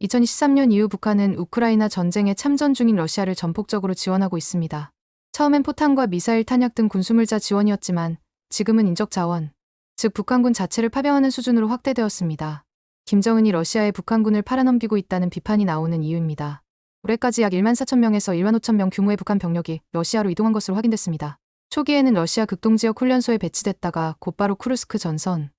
2023년 이후 북한은 우크라이나 전쟁에 참전 중인 러시아를 전폭적으로 지원하고 있습니다. 처음엔 포탄과 미사일 탄약 등 군수물자 지원이었지만 지금은 인적 자원, 즉 북한군 자체를 파병하는 수준으로 확대되었습니다. 김정은이 러시아에 북한군을 팔아넘기고 있다는 비판이 나오는 이유입니다. 올해까지 약 1만 4천 명에서 1만 5천 명 규모의 북한 병력이 러시아로 이동한 것으로 확인됐습니다. 초기에는 러시아 극동지역 훈련소에 배치됐다가 곧바로 쿠르스크 전선,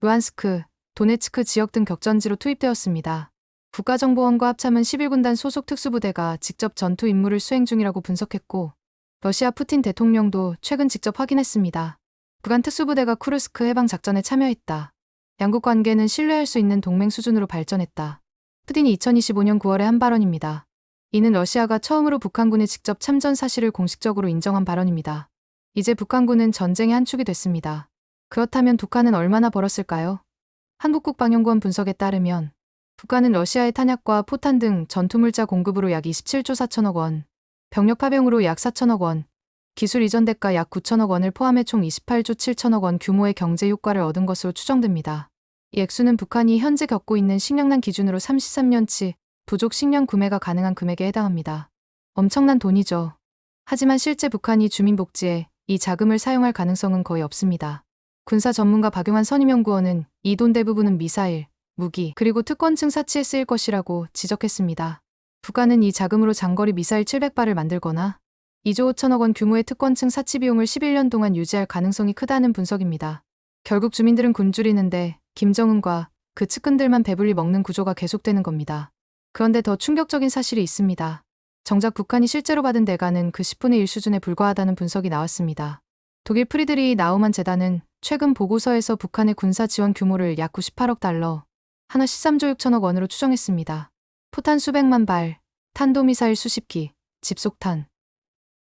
루안스크, 도네츠크 지역 등 격전지로 투입되었습니다. 국가정보원과 합참은 11군단 소속 특수부대가 직접 전투 임무를 수행 중이라고 분석했고, 러시아 푸틴 대통령도 최근 직접 확인했습니다. 북한 특수부대가 쿠르스크 해방 작전에 참여했다. 양국 관계는 신뢰할 수 있는 동맹 수준으로 발전했다. 푸틴이 2025년 9월에 한 발언입니다. 이는 러시아가 처음으로 북한군의 직접 참전 사실을 공식적으로 인정한 발언입니다. 이제 북한군은 전쟁의 한 축이 됐습니다. 그렇다면 북한은 얼마나 벌었을까요? 한국국방연구원 분석에 따르면 북한은 러시아의 탄약과 포탄 등 전투물자 공급으로 약 27조 4천억 원, 병력 파병으로 약 4천억 원, 기술 이전 대가 약 9천억 원을 포함해 총 28조 7천억 원 규모의 경제 효과를 얻은 것으로 추정됩니다. 이 액수는 북한이 현재 겪고 있는 식량난 기준으로 33년치 부족 식량 구매가 가능한 금액에 해당합니다. 엄청난 돈이죠. 하지만 실제 북한이 주민복지에 이 자금을 사용할 가능성은 거의 없습니다. 군사 전문가 박용환 선임연구원은 이 돈 대부분은 미사일, 무기, 그리고 특권층 사치에 쓰일 것이라고 지적했습니다. 북한은 이 자금으로 장거리 미사일 700발을 만들거나 2조 5천억 원 규모의 특권층 사치 비용을 11년 동안 유지할 가능성이 크다는 분석입니다. 결국 주민들은 굶주리는데 김정은과 그 측근들만 배불리 먹는 구조가 계속되는 겁니다. 그런데 더 충격적인 사실이 있습니다. 정작 북한이 실제로 받은 대가는 그 10분의 1 수준에 불과하다는 분석이 나왔습니다. 독일 프리드리히 나우만 재단은 최근 보고서에서 북한의 군사 지원 규모를 약 98억 달러, 하나 13조 6천억 원으로 추정했습니다. 포탄 수백만 발, 탄도미사일 수십 기, 집속탄,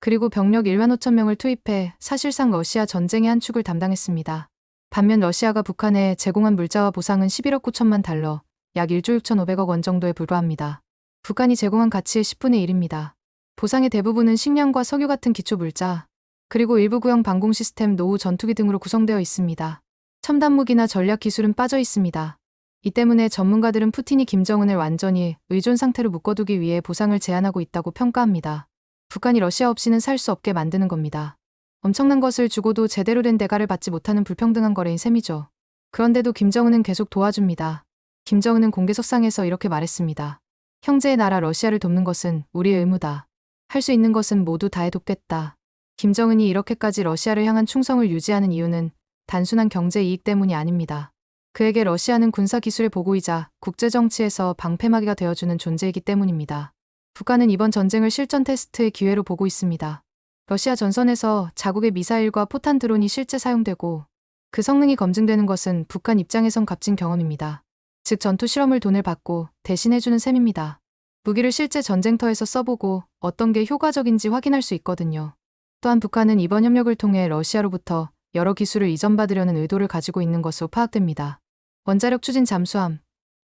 그리고 병력 1만 5천 명을 투입해 사실상 러시아 전쟁의 한 축을 담당했습니다. 반면 러시아가 북한에 제공한 물자와 보상은 11억 9천만 달러, 약 1조 6,500억 원 정도에 불과합니다. 북한이 제공한 가치의 10분의 1입니다. 보상의 대부분은 식량과 석유 같은 기초 물자, 그리고 일부 구형 방공 시스템, 노후 전투기 등으로 구성되어 있습니다. 첨단 무기나 전략 기술은 빠져 있습니다. 이 때문에 전문가들은 푸틴이 김정은을 완전히 의존 상태로 묶어두기 위해 보상을 제한하고 있다고 평가합니다. 북한이 러시아 없이는 살 수 없게 만드는 겁니다. 엄청난 것을 주고도 제대로 된 대가를 받지 못하는 불평등한 거래인 셈이죠. 그런데도 김정은은 계속 도와줍니다. 김정은은 공개석상에서 이렇게 말했습니다. 형제의 나라 러시아를 돕는 것은 우리의 의무다. 할 수 있는 것은 모두 다해 돕겠다. 김정은이 이렇게까지 러시아를 향한 충성을 유지하는 이유는 단순한 경제 이익 때문이 아닙니다. 그에게 러시아는 군사 기술의 보고이자 국제정치에서 방패막이가 되어주는 존재이기 때문입니다. 북한은 이번 전쟁을 실전 테스트의 기회로 보고 있습니다. 러시아 전선에서 자국의 미사일과 포탄 드론이 실제 사용되고 그 성능이 검증되는 것은 북한 입장에선 값진 경험입니다. 즉 전투 실험을 돈을 받고 대신해주는 셈입니다. 무기를 실제 전쟁터에서 써보고 어떤 게 효과적인지 확인할 수 있거든요. 또한 북한은 이번 협력을 통해 러시아로부터 여러 기술을 이전받으려는 의도를 가지고 있는 것으로 파악됩니다. 원자력 추진 잠수함,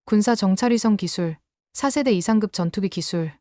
군사 정찰위성 기술, 4세대 이상급 전투기 기술,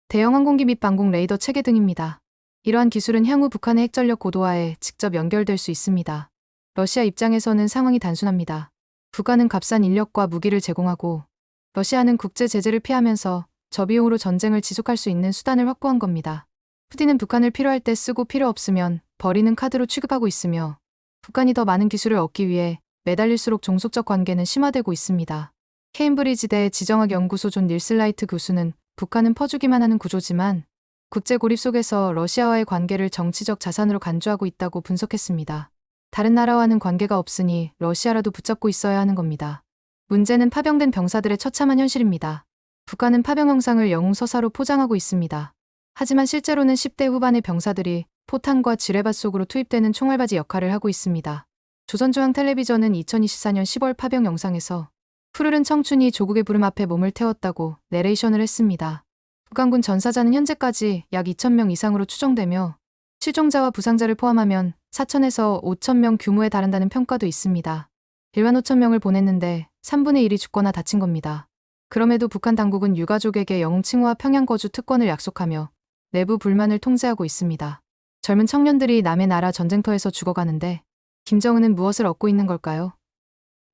대형 항공기 및 방공 레이더 체계 등입니다. 이러한 기술은 향후 북한의 핵전력 고도화에 직접 연결될 수 있습니다. 러시아 입장에서는 상황이 단순합니다. 북한은 값싼 인력과 무기를 제공하고 러시아는 국제 제재를 피하면서 저비용으로 전쟁을 지속할 수 있는 수단을 확보한 겁니다. 푸틴은 북한을 필요할 때 쓰고 필요 없으면 버리는 카드로 취급하고 있으며 북한이 더 많은 기술을 얻기 위해 매달릴수록 종속적 관계는 심화되고 있습니다. 케임브리지대 지정학연구소 존 닐슬라이트 교수는 북한은 퍼주기만 하는 구조지만 국제 고립 속에서 러시아와의 관계를 정치적 자산으로 간주하고 있다고 분석했습니다. 다른 나라와는 관계가 없으니 러시아라도 붙잡고 있어야 하는 겁니다. 문제는 파병된 병사들의 처참한 현실입니다. 북한은 파병 영상을 영웅서사로 포장하고 있습니다. 하지만 실제로는 10대 후반의 병사들이 포탄과 지뢰밭 속으로 투입되는 총알바지 역할을 하고 있습니다. 조선중앙텔레비전은 2024년 10월 파병 영상에서 푸르른 청춘이 조국의 부름 앞에 몸을 태웠다고 내레이션을 했습니다. 북한군 전사자는 현재까지 약 2,000명 이상으로 추정되며 실종자와 부상자를 포함하면 4,000에서 5,000명 규모에 달한다는 평가도 있습니다. 1만 5천 명을 보냈는데 3분의 1이 죽거나 다친 겁니다. 그럼에도 북한 당국은 유가족에게 영웅 칭호와 평양 거주 특권을 약속하며 내부 불만을 통제하고 있습니다. 젊은 청년들이 남의 나라 전쟁터에서 죽어가는데 김정은은 무엇을 얻고 있는 걸까요?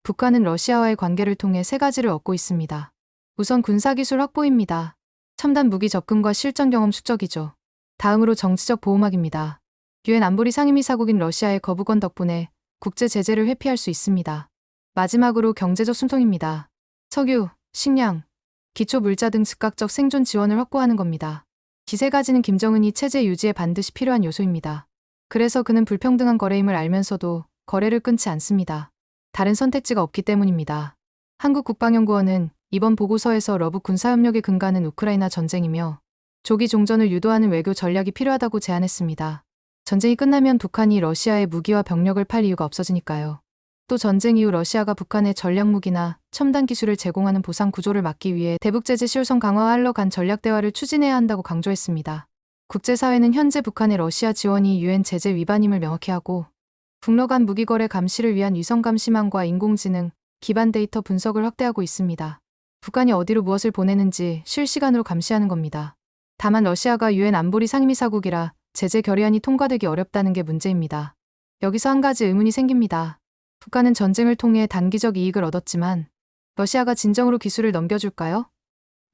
북한은 러시아와의 관계를 통해 세 가지를 얻고 있습니다. 우선 군사기술 확보입니다. 첨단 무기 접근과 실전 경험 축적이죠. 다음으로 정치적 보호막입니다. 유엔 안보리 상임이사국인 러시아의 거부권 덕분에 국제 제재를 회피할 수 있습니다. 마지막으로 경제적 숨통입니다. 석유, 식량, 기초 물자 등 즉각적 생존 지원을 확보하는 겁니다. 기세 가지는 김정은이 체제 유지에 반드시 필요한 요소입니다. 그래서 그는 불평등한 거래임을 알면서도 거래를 끊지 않습니다. 다른 선택지가 없기 때문입니다. 한국국방연구원은 이번 보고서에서 러브 군사협력의 근간은 우크라이나 전쟁이며 조기 종전을 유도하는 외교 전략이 필요하다고 제안했습니다. 전쟁이 끝나면 북한이 러시아에 무기와 병력을 팔 이유가 없어지니까요. 또 전쟁 이후 러시아가 북한에 전략무기나 첨단 기술을 제공하는 보상 구조를 막기 위해 대북 제재 실효성 강화하러 간 전략 대화를 추진해야 한다고 강조했습니다. 국제사회는 현재 북한의 러시아 지원이 유엔 제재 위반임을 명확히 하고 북러 간 무기 거래 감시를 위한 위성 감시망과 인공지능 기반 데이터 분석을 확대하고 있습니다. 북한이 어디로 무엇을 보내는지 실시간으로 감시하는 겁니다. 다만 러시아가 유엔 안보리 상임이사국이라 제재 결의안이 통과되기 어렵다는 게 문제입니다. 여기서 한 가지 의문이 생깁니다. 북한은 전쟁을 통해 단기적 이익을 얻었지만 러시아가 진정으로 기술을 넘겨줄까요?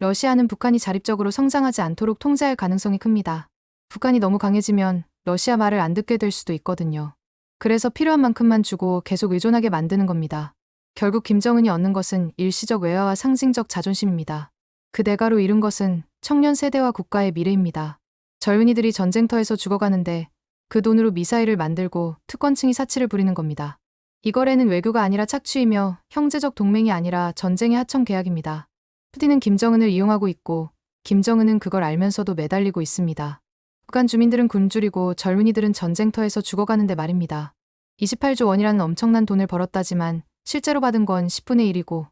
러시아는 북한이 자립적으로 성장하지 않도록 통제할 가능성이 큽니다. 북한이 너무 강해지면 러시아 말을 안 듣게 될 수도 있거든요. 그래서 필요한 만큼만 주고 계속 의존하게 만드는 겁니다. 결국 김정은이 얻는 것은 일시적 외화와 상징적 자존심입니다. 그 대가로 잃은 것은 청년 세대와 국가의 미래입니다. 젊은이들이 전쟁터에서 죽어가는데 그 돈으로 미사일을 만들고 특권층이 사치를 부리는 겁니다. 이 거래는 외교가 아니라 착취이며 형제적 동맹이 아니라 전쟁의 하청 계약입니다. 푸틴은 김정은을 이용하고 있고 김정은은 그걸 알면서도 매달리고 있습니다. 북한 주민들은 굶주리고 젊은이들은 전쟁터에서 죽어가는데 말입니다. 28조 원이라는 엄청난 돈을 벌었다지만 실제로 받은 건 10분의 1이고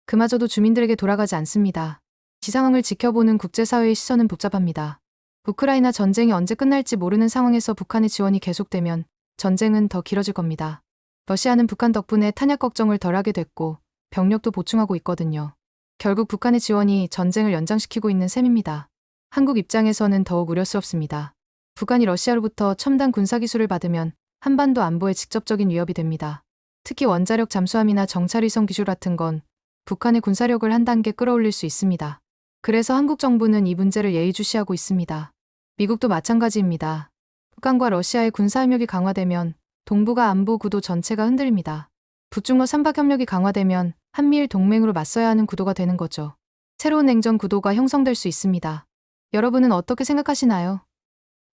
그마저도 주민들에게 돌아가지 않습니다. 이 상황을 지켜보는 국제사회의 시선은 복잡합니다. 우크라이나 전쟁이 언제 끝날지 모르는 상황에서 북한의 지원이 계속되면 전쟁은 더 길어질 겁니다. 러시아는 북한 덕분에 탄약 걱정을 덜하게 됐고 병력도 보충하고 있거든요. 결국 북한의 지원이 전쟁을 연장시키고 있는 셈입니다. 한국 입장에서는 더욱 우려스럽습니다. 북한이 러시아로부터 첨단 군사기술을 받으면 한반도 안보에 직접적인 위협이 됩니다. 특히 원자력 잠수함이나 정찰위성 기술 같은 건 북한의 군사력을 한 단계 끌어올릴 수 있습니다. 그래서 한국 정부는 이 문제를 예의주시하고 있습니다. 미국도 마찬가지입니다. 북한과 러시아의 군사협력이 강화되면 동북아 안보 구도 전체가 흔들립니다. 북중러 삼각협력이 강화되면 한미일 동맹으로 맞서야 하는 구도가 되는 거죠. 새로운 냉전 구도가 형성될 수 있습니다. 여러분은 어떻게 생각하시나요?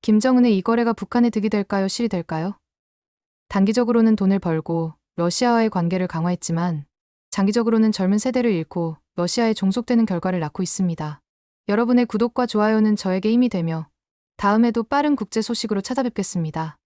김정은의 이 거래가 북한의 득이 될까요? 실이 될까요? 단기적으로는 돈을 벌고 러시아와의 관계를 강화했지만 장기적으로는 젊은 세대를 잃고 러시아에 종속되는 결과를 낳고 있습니다. 여러분의 구독과 좋아요는 저에게 힘이 되며 다음에도 빠른 국제 소식으로 찾아뵙겠습니다.